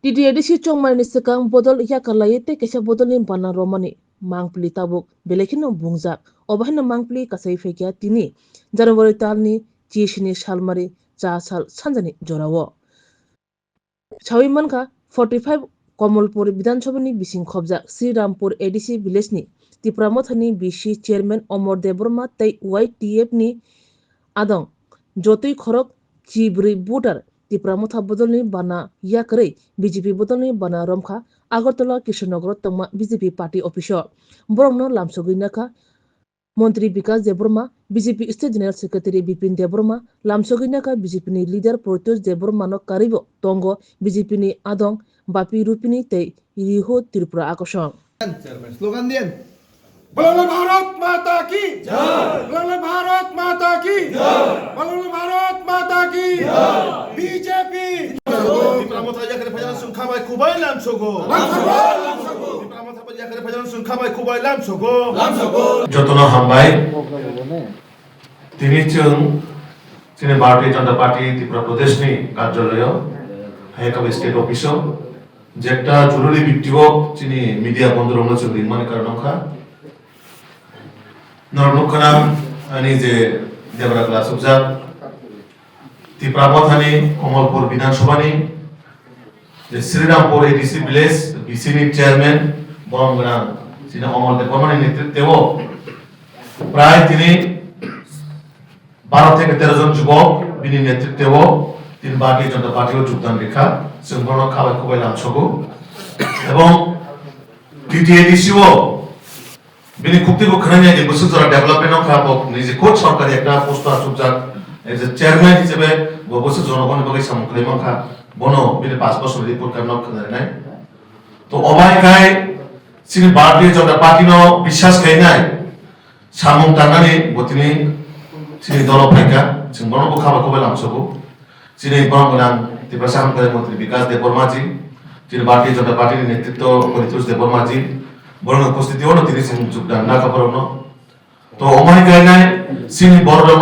TDADC chongmani sekang bodol yakalai te kesa bodol ni bana romani mangpli tabuk belekino bungjak obahna mangpli kasai fekya tini January talni chishini shalmari cha sal sanjani jorawo chawi manka 45 Komolpur Bidanshabani bising khobjak Sri Rampur ADC village ni Tipramothani BC chairman Omor Deborma tai YTF ni adong jotui khorok chibri butar Tipramotha bodolni bana yakrei BJP bodolni bana romkha Agartala Kishannagar tongma BJP party officer borongno lamsogui Montri Bikas Deborma BJP State General Secretary Bipin Deborma lamsogui BJP ni leader Proteus Deborma no karibo tongo BJP ni adong Bapi Rupini tei Riho Tripura Akosong slogan দিন বলো ভারত মাতা কি জয় বলো ভারত মাতা কি জয় বলো ভারত মাতা কি জয় BJP Tipramotha yakre phajan sungkhabai kubai lamsogo Tipramotha yakre phajan sungkhabai kubai lamsogo যতন হামবাই তিনি চীনে ভারতীয় জনতা পার্টি ত্রিপুরা প্রদেশনি কার্যালয় হাইকাবে স্টেট অফিস যে একটা জরুরি ভিত্তিক চিনি মিডিয়া বন্ধ রয়েছে মানে কারণখা নরনুখানা আনি যে দেবরা ক্লাস অবজার ত্রিপুরামথানি কমলপুর বিধানসভানি যে শ্রীরামপুর এডিসি ভিলেজ বিসিনি চেয়ারম্যান বরমগনা চিনি অমল দেববর্মার নেতৃত্বেও প্রায় তিনি 12 থেকে 13 জন যুবক বিনি নেতৃত্বেও তিনি ভারতীয় জনতা পার্টিও যোগদান রেখা সম্পূর্ণ খাবার খুবই লামসগো এবং টিটিএডিসিও বিনি খুবই খানাই যে বছর ধরে ডেভেলপমেন্ট খারাপ নিজে কোচ সরকারি একটা পোস্ট আসুক এজ এ চেয়ারম্যান হিসেবে বছর জনগণের বাকি সামগ্রী মাখা বনো বিনি 5 বছর রিপোর্ট কারণ খানাই নাই তো অবাইকায় চিনি ভারতীয় জনতা পার্টি নো বিশ্বাস খাই নাই সামং টাঙ্গানি বতিনি চিনি দল ফাইকা সম্পূর্ণ খাবার খুবই লামসগো চিনি বরংগনাং ত্রিপুরা সাংসদ মন্ত্রী বিকাশ দেববর্মাজি যিনি ভারতীয় জনতা পার্টির নেতৃত্ব পরিতোষ দেববর্মাজি বরং উপস্থিতিও তিনি যোগদান না কাপড় তো অমাই গায়নায় চিনি বড়রম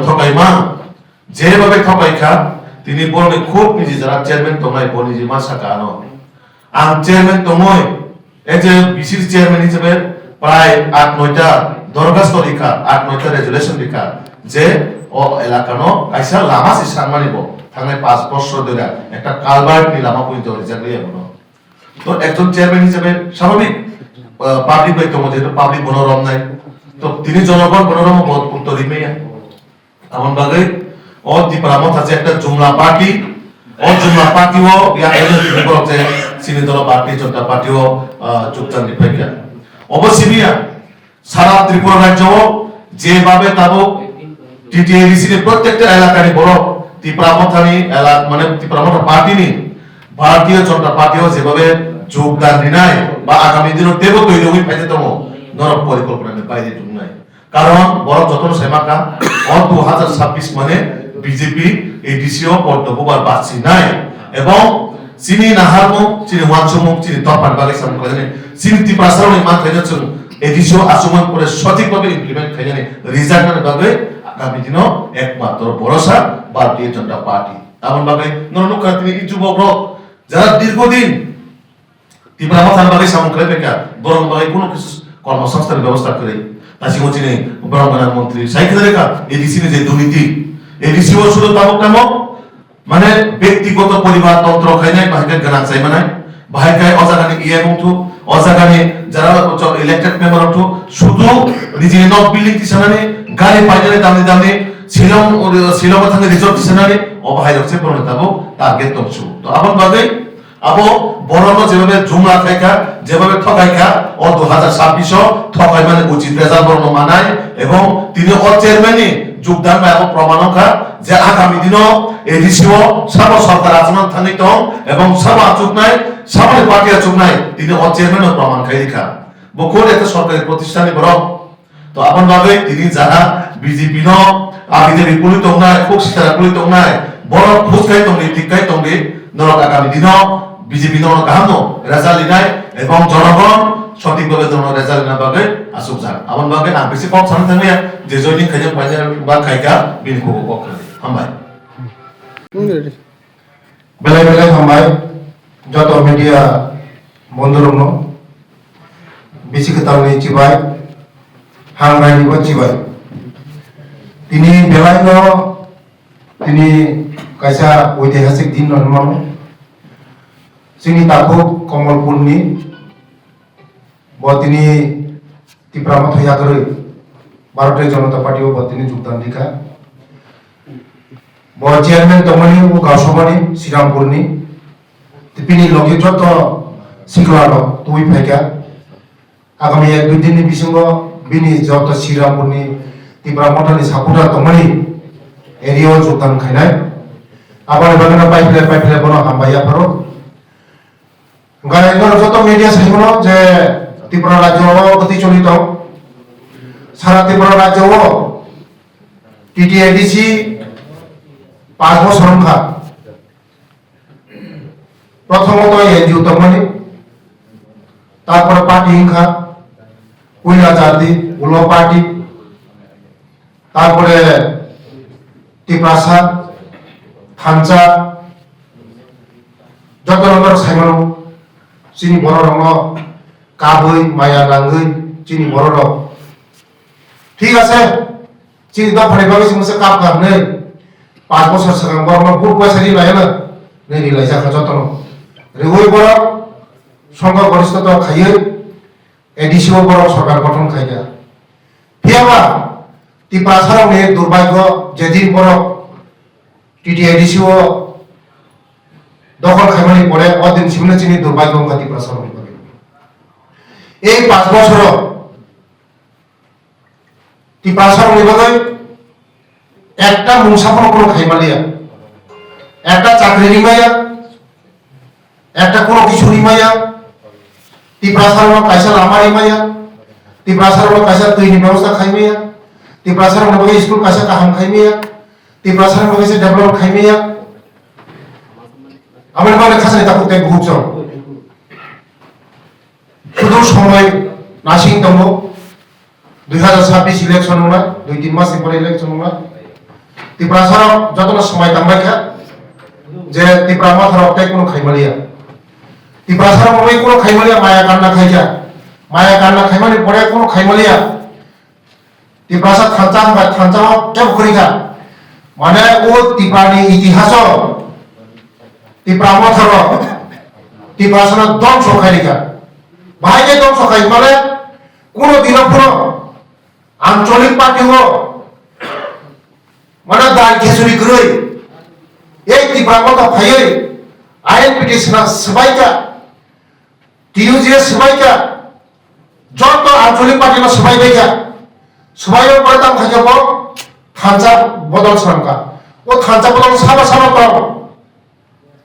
থকাইমা যেভাবে থকাইখা তিনি বরং খুব নিজে যারা চেয়ারম্যান তমাই বনিজি মা সাকানো আম চেয়ারম্যান তময় এজ এ বিসির চেয়ারম্যান হিসেবে প্রায় 8-9টা দরখাস্ত লেখা 8-9টা রেজুলেশন লেখা যে ও এলাকানো কাইসা লামা সিস্টার মানিব থাঙ্গাই 5 বছর ধরে একটা কালভার্ট নি লামা পর্যন্ত রিজার্ভে এমন তো একজন চেয়ারম্যান হিসেবে স্বাভাবিক পাবলিক বাইতো মধ্যে পাবলিক বনরম নাই তো তিনি জনগণ বনরম বহুত উত্তরই মেয়া এমন ভাবে ও ত্রিপুরামত আছে একটা জুমলা পার্টিও ইয়া এলএলপি করতে চিনি দল পার্টি জনতা পার্টিও যোগদান দিপাইকা অবশ্যই সারা ত্রিপুরা রাজ্য যেভাবে তাবো টিটিএডিসি প্রত্যেকটা এলাকার বড় ত্রিপুরামথানি এলাকা মানে ত্রিপুরামথা পার্টি নি ভারতীয় জনতা পার্টিও যেভাবে যোগদান দিনাই বা আগামী দিনের দেব তৈরি হই পাইতে তম নরক পরিকল্পনা বাইরে যোগ নাই কারণ বড় যতন সেমাকা 2026 মানে বিজেপি এডিসিও পর্তববার বাসি নাই এবং চিনি নাহারমু চিনি ওয়ানসমু চিনি তপান বাগে সামনে চিনি ত্রিপুরাসারনি মা খাইছে এডিসিও আচমন করে সঠিকভাবে ইমপ্লিমেন্ট খাইজানি রিজাল্টের ভাবে আগামী দিনও একমাত্র ভরসা ভারতীয় জনতা পার্টি এমন ভাবে নরনুখা তিনি যুবক যারা দীর্ঘদিন ত্রিপুরামথার বাগে সামগ্রী বেকার বরং বাগে কোনো কিছু কর্মসংস্থানের ব্যবস্থা করে তাছি চিনি বরংগনার মন্ত্রী সাইকেল রেখা এডিসি যে দুর্নীতি এডিসিও শুধু তাবক নামক মানে ব্যক্তিগত পরিবার তন্ত্র খাই নাই বাহিকে গানা চাই মানে বাহিকায় অজাগানি মুঠু অজাগানি যারা ইলেক্টেড মেম্বার উঠু শুধু নিজে নক বিল্ডিং দিছানানি গাড়ি পাইজারে দামি শিলং থাকা রিসর্ট দিছানানি অবাহাই রচ্ছে প্রণতাবো টার্গেট তমছু তো আপন বাগে আবো বড়নো যেভাবে জুমলা খাইকা যেভাবে ঠকাইকা ও 2026 ঠকাই মানে উচিত রেজাল্ট বর্ণ মানায় এবং তিনি ও চেয়ারম্যানই যোগদান এবং প্রমাণকা যে আগামী দিনও এডিসিও সাব সরকার আচরণ থানিত এবং সাব আচুক নাই সামনে পার্টি আচুক নাই তিনি ও চেয়ারম্যানও প্রমাণ খাই রেখা বকুর একটা সরকারি প্রতিষ্ঠানে বড় তো আপন ভাবে তিনি যারা বিজেপি ন আগে বিপরীত নাই খুব সিতারা পরিত নাই বড় ফুসকাই তঙ্গি টিকাই তঙ্গি নরক আগামী দিনও বিজেপি ন গাহানো রেজাল্ট নাই এবং জনগণ সঠিকভাবে জনগণ রেজাল্ট না পাবে আসুক যান আমন ভাবে না বেশি কম সামনে থাকলে যে জয়নিং খাইজা পাইজার বা খাইকা বিনকো পক্ষে হামবাই বেলায় হামবাই যত মিডিয়া বন্ধুরনো বেশি খেতালনি চিবাই হাংরাইনিবো চিবাই তিনি বেলাইনো তিনি কাইसा ঐতিহাসিক दिन ननमानो जोंनि दाखौ कमलपुरनि बतिनि तिप्रामा थैयागरै भारतीय जनता पार्टी बतिनि जुगदान दिखा ब चेयरमैन तमनि वो गावसभानि श्रीरामपुरनि तिपिनि लगे जत सिखलानो तुइ फाइका आगामी 1-2 दिननि बिसिङाव बिनि जत श्रीरामपुरनि तिप्रामाथानि सापुरा तमनि एरियायाव जुगदान खायनाय आबार बागाना पाइपलाइन बनो हामबाया फरो गायनो जत मीडिया साइमनो जे त्रिपुरा राज्योआव गति चलित सारा त्रिपुरा राज्योआव टीटीआईडीसी 5 বছর সংখ্যা প্রথমত এনজিও তমনি তারপর পার্টি হিংসা কুইলা জাতি উলো পার্টি তারপরে টিপ্রাসা থানচা যত নম্বর সাইমনো চিনি বড় রঙ কাবই মায়া নাঙ্গই চিনি বড় রঙ ঠিক আছে চিনি दा फरायबाबो जोंसो काप गाबनै 5 বছর सिगां गरमा बुट पयसानि लायना नै रिलाय जाखा जतन रेवै बर संघ गरिष्ठता खायै एडिसिओ बर सरकार गठन खायगा फियाबा तिप्रासारावनि दुर्भाग्य जेदिन बर टीटीआईडीसीओ दखल खायमानि परे अदिन सिमनो चिनि दुर्भाग्य अंगा तिप्रासारावनि बागै এই 5 বছর तिप्रासारावनि बागै একটা মুসাফর কোনো খাইমালিয়া একটা চাকরি নিমাইয়া একটা কোনো কিছু নিমাইয়া तिप्रासाराव कायसा लामा निमाइया तिप्रासाराव कायसा दैनि व्यवस्था खाइमाइया तिप्रासाराव बागै स्कुल कायसा काहाम खाइमाइया तिप्रासाराव बागै डेभलप खाइमाइया आमार बागै खासानि ताकुते बुहुजन শুধু সময় নাসিং দङ 2026 ইলেকশন नङा 2-3 মাস পরে ইলেকশন नङा तिप्रासाराव যতনা সময় তামবাইখা যে तिप्रामाथाराव তাই কোনো খাইমালিয়া तिप्रासाराव बागै কোনো খাইমালিয়া माया गानना खाइजा माया गानना खाइमानि परे কোনো खाइमालिया तिप्रासा थांचा होनबा थांचाव केब करिखा माने ओ तिप्रानि इतिहास तिप्रामाथाराव तिप्रासारा ধ্বংস खाइरिखा बाहायके ধ্বংস खाइ माने কোনো দিনও কোনো আঞ্চলিক পার্টি হো মানে দাল খেসুরি গ্রই এই তিপ্রামাথা খাইयै আইন পিটিশনা সবাইকা টিইউজি সবাইকা যত আঞ্চলিক পার্টি না সবাই দেখা সবাইও পড়তাম খাইযাব থানচা বদল সামকা ও থানচা বদল সাবা সাবা কর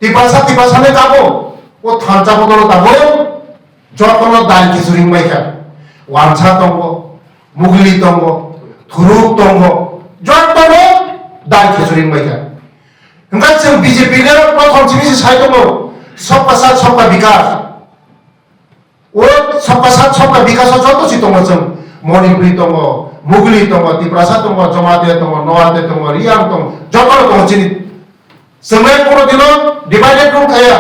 তিপ্রাসানে যাবো ও থানচা বদল যাবো যতন দাল খেসুরি মাইকা ওয়ানছা দङ মুগলি दङ थुरुक दङ যতন दाल खेसुरी माइका ओंखाय जों बीजेपी ने प्रथम सिमिसि साइ दङ सबका साथ सबका विकास ओ सबका साथ सबका विकास जत सि दङ जों मणिपुरी दङ मुगली दङ तिप्रासा दङ जमाते दङ नवाते दङ रियां दङ जतन दङ चिनि जोंलाय कोनो दिनो डिवाइडेड दङ खाया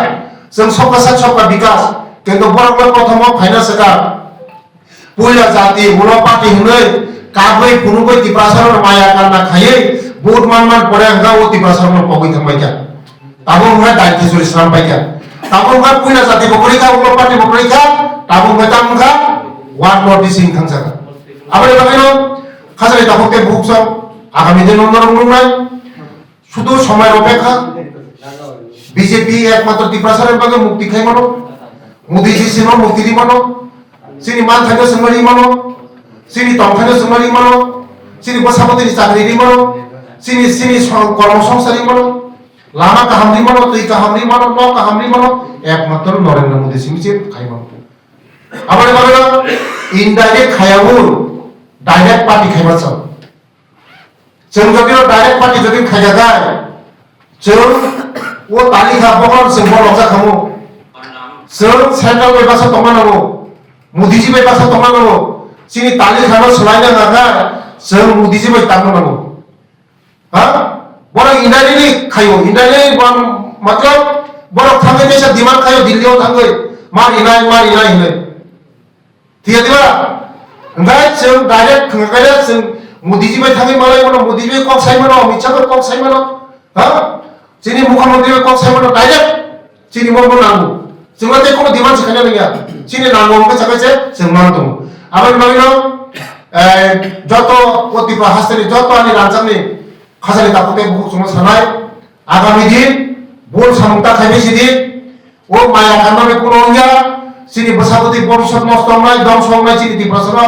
जों सबका साथ सबका विकास किन्तु बरंबो प्रथम फाइनान्सका पुइला जाति उलो पार्टी हुनै काबै फुनुबै तिप्रासाराव माया गानना खायै बुट मान परे अंगा ओ तिप्रासाराव पगै थांबायका ताबो हमरा दाल खेसुरि सामबायका ताबो हमरा पुइला जाति बकरिका उलो पार्टी बकरिका ताबो मेतामका वान नॉर्थ सिंह थांजाका आबारे बागानो खासारि दाखते बुकसो आगामी दिन नरमनाय শুধু সময়ের অপেক্ষা বিজেপি একমাত্র তিপ্রাসারের বাগে মুক্তি খাই মানো মোদিজি সিনো মুক্তি দি মানো सिनि मान थानो सोंमारि मानो सिनि तम थानो सोंमारि मानो सिनि बसापतिनि चाकरि दि मानो सिनि कर्म संसारि मानो लामा काहामनि मानो तै काहामनि मानो न काहामनि मानो एकमात्र नरेंद्र मोदी सिमिसे खाइ मानो आबारे बागै इनडाइरेक्ट खायावो डाइरेक्ट पार्टी खाइबास जों जदि डाइरेक्ट पार्टी जदि खाइजागाय जों ओ तालिका बगल जों बलजा खामो जों सेन्ट्रेल बेबासा तमानांगौ मोदीजी बाय बासा तमानांगौ सिनि तालि खानो सोलायनो नागा जों मोदीजी बाय तांनांगौ हा बरा इन्डाइरेक्टली खायो इन्डाइरेक्ट मतलब borok thangai desa diman khayo Delhi o thangai mar inai hinai thiya diba ngai sung direct khangakaya sung Modi ji bai thangai malai mano Modi ji kok sai mano Amit Shah kok sai mano ha chini mukhamantri kok sai mano direct chini mo nangu sungate kono diman sikhane naya chini nangu ke chakai se sungman tu abar magino joto Tripura hastani joto ani ranchangni khasani tapute buku sumo sanai agami din bol samungta khaime sidi o maya kaname kono ya sini basapati borshot nostomnai dom songnai chini Tripura sano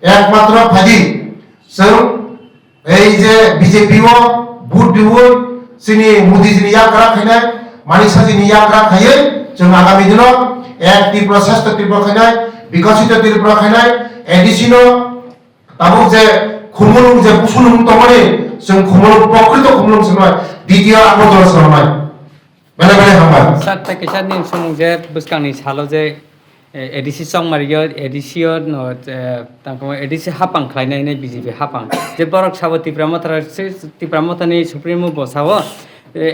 একমাত্র ফাদি song এই যে BJP ও vote দিব সিনি মোদি জি নিয়া করা খাইনাই Manisa জি নিয়া করা খাইয়ে जों আগামী দিন এক ত্রিপুরা শ্রেষ্ঠ ত্রিপুরা খাইনাই বিকশিত ত্রিপুরা খাইনাই এডিসিনো তাবুক যে খুমুলুং যে পুসুলুং তমনে जों খুমুলুং প্রকৃত খুমুলুং সনয় দ্বিতীয় আগরতলা সনয় বেলে বেলে হামবাই সাত থেকে সাত দিন সং যে বুসকাংনি সালো যে এডিসি সং মারিयो এডিসিও তাংকো এডিসি হাপাং খাইনাই নাই বিজেপি হাপাং যে বরক সাবো ত্রিপুরা মতানি সুপ্রিমো বসাও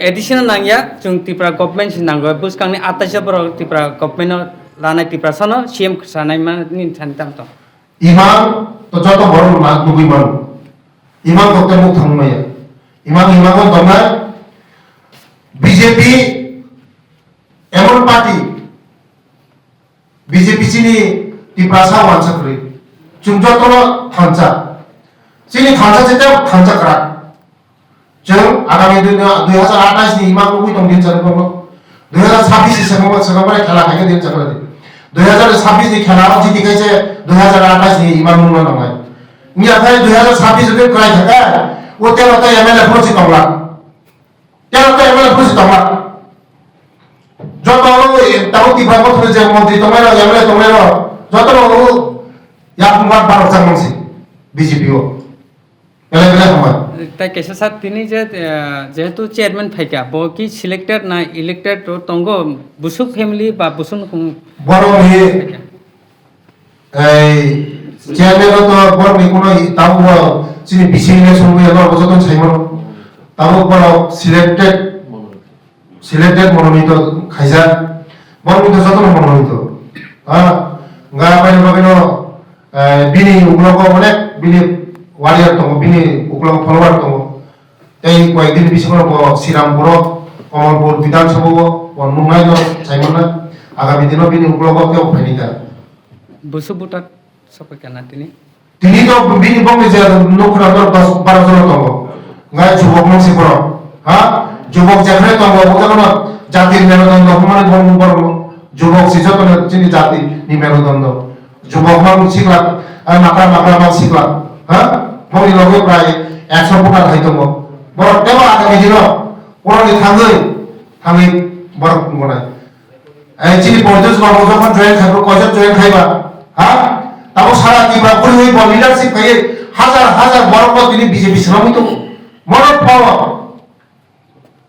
এডিসিও নাংয়া जों ত্রিপুরা গভর্নমেন্ট নাंगो বুসকাংনি 28 বরক ত্রিপুরা গভর্নমেন্ট লানাই ত্রিপুরা সনো সিএম সানাই মানি থানতাম তো ইমান তো যত বড় না দুই মান ইমান করতে মুখ থামনাই ইমান দমনা বিজেপি এমন পার্টি বিজেপি চিনি ত্রিপুরা সা ওয়ানসাকরি जों যত থানচা চিনি থানচা যেতে থানচা করা जों আগামী 2028 নি ইমান কই দং দিন জানো 2026 সেগমরে খেলা থাকে দিন জানো 2026 ni খেলা জিতি গেছে 2028 ni ইমান মুন নয় নিয়া ভাই 2026 যদি করাই থাকে ও তেরোটা এমএলএ প্রসি তংলা যত তাও ত্রিপুরা মধ্যে যে মন্ত্রী তোমার এমএলএ তোমার যত ইয়াকুমার 12 জন মন্ত্রী বিজেপি ও বেলে বেলে সময় তাই কেসা স্যার তিনি যে যেহেতু চেয়ারম্যান ফাইকা ব কি সিলেক্টেড না ইলেক্টেড তঙ্গ বুসুক ফ্যামিলি বা বুসুন বড় নি এই চেয়ারম্যান তো বড় নি কোন তাও চিনি বিসি ইলেকশন হয়ে গেল যত ছাইমন তাও বড় সিলেক্টেড মনোনীত খাইজা মনোনীত যত মনোনীত হ্যাঁ গা পাইলে বাবিনো বিনি উগ্রক অনেক বিনি ওয়ারিয়ার দङ বিনি উগ্রক ফলোয়ার দङ এই কয়েকদিন বিসিমন শ্রীরামপুর কমলপুর বিধানসভা অনুমাই চাইমনা আগামী দিন বিনি উগ্রক কেউ ফাইনিতা বুসু বুটা সব কেনা তিনি তো বিনি বঙ্গে যে নখরা 10-12 জন দङ গায় যুবক মানসি বড় হ্যাঁ যুবক যেখানে দङ ওখানে জাতির মেরুদণ্ড সমানে বর্ম যুবক সিজতনে চিনি জাতি নি মেরুদণ্ড যুবক মান শিখলা আর মাকড়া মান শিখলা হ্যাঁ মনি লগে প্রায় 100 ফুটার হাই দङ বড় দেব আগামী দিন পরনি থাঙ্গই বড় মনে এই চিনি 50 জন যখন জয়েন থাকবো কয়জন জয়েন খাইবা হ্যাঁ তাও সারা ত্রিপুরা কই হইব লিডারশিপ খাইয়ে হাজার বড় তিনি বিজেপি শ্রমিত মনে পাওয়া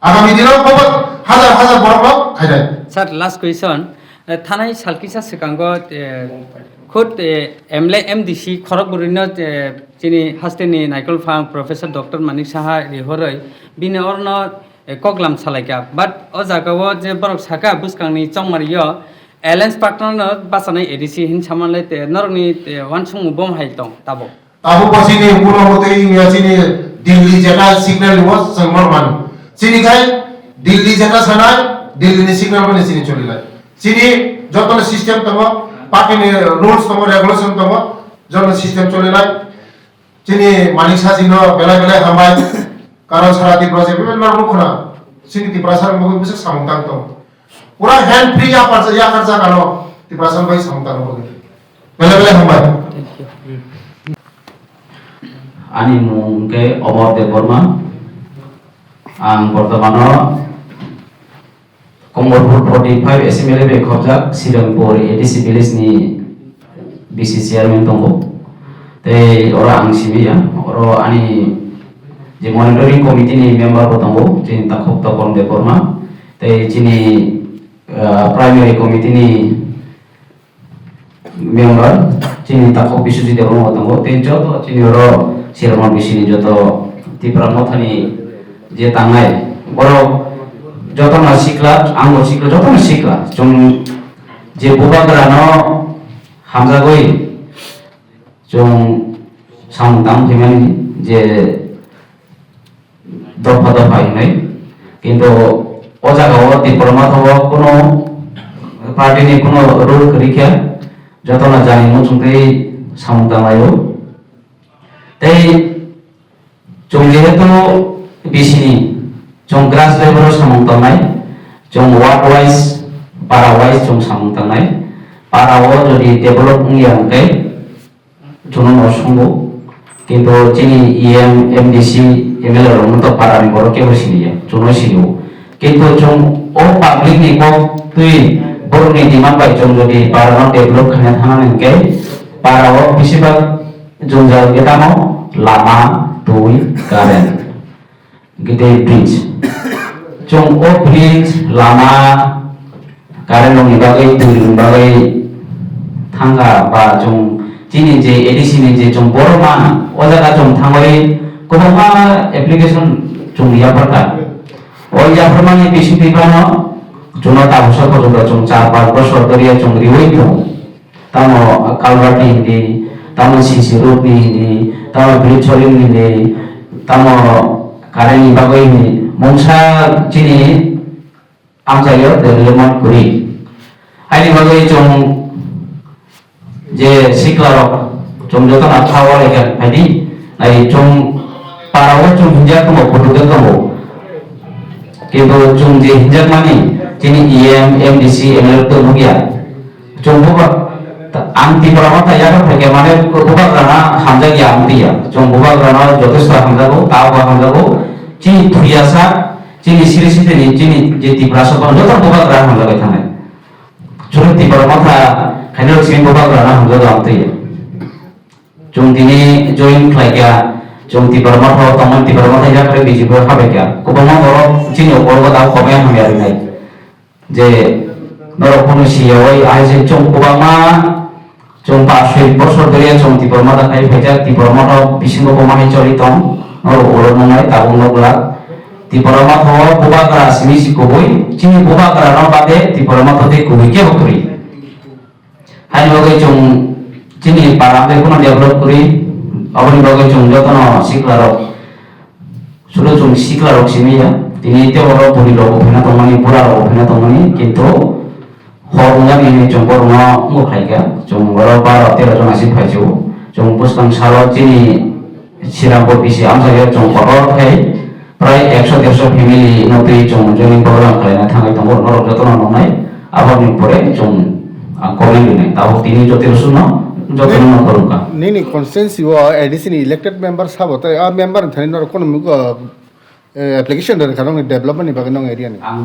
আগামী দিনেও পাবো হাজার বড় খাইদাই স্যার লাস্ট কুয়েশন থানাই সালকিসা সিকাঙ্গ খুদ এমএলএ এমডিসি খড়গপুরিনো চিনি হাস্তেনি নাইকল ফাং প্রফেসর ডক্টর মানিক সাহা রিহরই বিনে অর্ণ কগলাম সালাইকা বাট ও জাগাও যে বরক সাকা বুসকাংনি চংমারিয় এলায়েন্স পার্টনার বাসানাই এডিসি হিন সামানলে নরনি ওয়ান সং বম হাই দং তাবো পছিনি পুরো মতে চিনি দিল্লি যেটা সিগন্যাল নিব সংমর মান চিনি খাই দিল্লি যেটা সানাই দিল্লি নি সিগন্যাল মানে চিনি চলে যায় চিনি যত সিস্টেম তম পার্টি নি রুলস তম রেগুলেশন তম যত সিস্টেম চলে যায় চিনি মানিক সাজিন বেলা হামাই কারণ সারা ত্রিপুরা যে বিভিন্ন মুখনা চিনি ত্রিপুরা সার মুখ বিশেষ সামতাং তম পুরা হ্যান্ড ফ্রি या खर्चा कानो ত্রিপুরা সার ভাই সামতাং বলে বেলা হামাই Ani mungke Omar Deborma ang Bordamano Komorpur 45 SMLA be khobjak Sirampur ADC village ni BC chairman tongo te ora ang sibi ya oro ani je monitoring committee ni member tongo jin takhok topon Deborma te jini primary committee ni member jini takhok bisuji Deborma tongo te joto jini oro Sirama bisini joto Tripura mothani je tangai boro যতনা শিখলা আঙ্গো শিখলা যতনা শিখলা जों जे बुबाग्रानो हामजागै जों सामदां फैमानि जे दफा दफा हिनै किन्तु ओ जागाव डिप्लोमाथाव कोनो पार्टीनि कोनो rule करिखा जतना जानिमु जोंखै सामदांलायो तै जों जेहेतु बिसिनि जों ग्रास लेभेलाव सामदांनाय जों वार्ड वाइज पारा वाइज जों सामदांनाय पाराव जुदि डेभेलप उंयांखै जों नसंगो किन्तु जोंनि इएम एमडिसि एमएलए रंतो पारानि बर केबो सिनिया जों सिनियो किन्तु जों ओ पाब्लिकनि को तुइ बरनि डिमान्ड बाय जों जुदि पाराव डेभेलप खालामनो थानांगै पाराव बेसेबां जों जागेतानो लामा दुइ कारेन्ट गिदिर ब्रिज जों ओ ब्रिज लामा कारेन्टनि बागै दैनि बागै थांगा बा जों दिनै जे एडिसिनि जे जों बरमा ओ जायगा जों थांबाय गोबां एप्लिकेसन जों याफोरका ओ याफोरमानि बेसिकलिनो जों दाबुसा पर्यन्त जों 4-5 বছর ধরে जों रिवै दं तामो कालभार्टनि हिन्दी तामो सीसी रोडनि हिन्दी तामो ब्रिज सलिंनि हिन्दी तामो कारेन्टनि बागै मंसा दिनै आमजायो डेभेलपमेन्ट करि आइनि बागै जों जे सिक्लारक जों जतना टावर एगेन बायदि नाय जों पाराव जों हिन्जाक दङ फटोदों दङ किन्तु जों जे हिन्जाक मानि दिनै इएम एमडिसि एमएलए दङ गैया जों बुबा आं तिपरामा थायाखै फैगे माने बुबा ग्राना हामजा गैया आं दैया जों बुबा ग्राना जथेस्थ हामजागौ ताबा हामजागौ जि थुयासा जोंनि सिरि सिरिनि जोंनि जे तिपरा सबान जथ बुबा ग्राना हामजाबाय थानाय जों तिपरामा था खायनो सिं बुबा ग्राना हामजागौ आं दैया जों दिनै जइन खालायगा जों तिपरामा थाव तमन तिपरामा थायाखै बिजिबो हाबायगा गोबां बर जोंनि बरबो दाव खबाय हामयारिनाय जे नरखौनो सियावै आइजे जों गोबांमा जों 5 বছর ধরে जों तिपरामा दाखाय फैजा तिपरामा थाव बिसिंगो बमाहाय चलि दं नर ओरो नंनाय दाबो नगला तिपरामा थाव बुबा ग्रा सिमिसि गबय जोंनि बुबा ग्राना बादे तिपरामा थावते गबैके हकरि हानि बागै जों जोंनि पाराबे कोनो डेभेलप करि अबनि बागै जों जतन सिक्लारक सुरु जों सिक्लारक सिमिया दिनै तेवरो बुरिलो अफिना दंमानि बुरारो अफिना दंमानि किन्तु हरंगानि जों बरमा मुखायगा जों बर 12-13 जन आसि फाइजो जों पुस्तां सारो दिनै सिरांबो बिसि आमजायो जों हरखाय प्राय 100-150 फेमिलि नबे जों जोंनि प्रग्राम खालायना थांनाय दङ नरक जतन नंनाय आबादनि परे जों कमेन्ट दिनै दाव दिनै जतेरसुनो जतन नकरुका नहीं कॉन्स्टिट्यूंसी वो एडीसी ने इलेक्टेड मेंबर सब होता है आ मेंबर थाने नर कोनो मुको एप्लीकेशन दर खानो डेवलपमेंट बागै नंग एरिया ने आं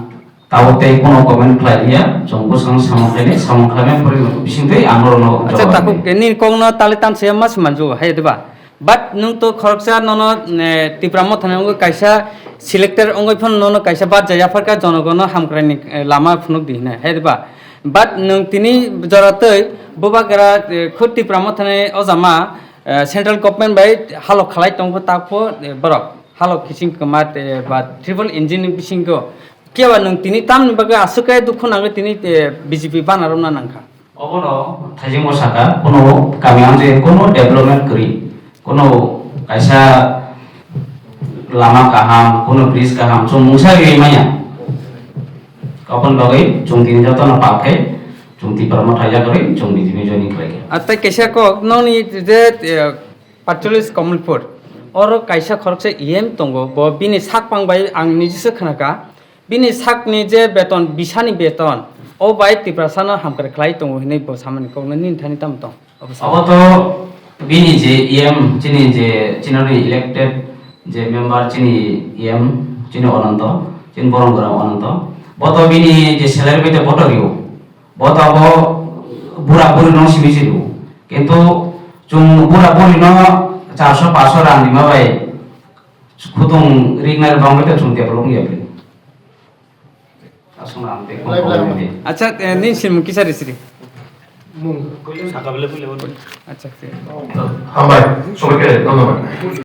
तावते कोनो कमेन्ट खालायया जों पुस्तां सामखायनाय परे बिसिंथै आंनो अच्छा ताको नि कोंनो ताले तानसे मास मानजु हायदबा बाट नों तो खरकसा ननो तिप्रामो थानांगो कायसा सिलेक्टर अंगै फन ननो कायसा बाद जायाफारका जनगण हामक्रायनि लामा फुनुक दिने हायदबा बाट नों तिनि जरातै बुबागरा खुद तिप्रामो थानाय अजामा सेंट्रल गभर्नमेंट बाय हालक खालाय तंगो ताको बरक हालक किसिं कमात बा ट्रिपल इंजिन बिसिंगो केवा नों तिनि ताम बागै आसुकाय दुखु नांगो तिनि बीजेपी बानारना नांखा अबनो थाइजिं मसाका कोनो गामियाव जे कोनो डेभेलपमेन्ट करि कोनो कायसा लामा काहाम कोनो ब्रिज काहाम जों मुसा गैमाया अपन बागै जों दिनै जतन पाखै जों तिपरामा थाइजा करि जों बिदिनो जनि खालाय आता कैसा को नोंनि जे पार्टिकुलार कमलपुर और कैसा खरकसे इएम तंगो ब बिनि साक पांबाय आं निजिसो खोनाका बिनि साकनि जे बेतन बिसानि बेतन ओ बाय तिप्रासानो हामकर खलाय तंगो हिनै ब सामानि को ननि थानि ताम तंग अब तो बिनि जे इएम चिनि जे चिननि इलेक्टेड जे मेम्बर चिनि इएम चिनि अनन्त चिन बरंगरा अनन्त बत बिनि जे सैलारि बेते बटरियो बत अब बुरा बुरि न सिबिसिरु किन्तु जों बुरा बुरि न 400-500 रां दिमाबाय खुदुं रिगनार बांबाय जों डेभेलप गैयाबे आसुना आमते अच्छा निसिम किसारि सिरि সাকাবেলে বলে अच्छा হামাই সবাইকে ধন্যবাদ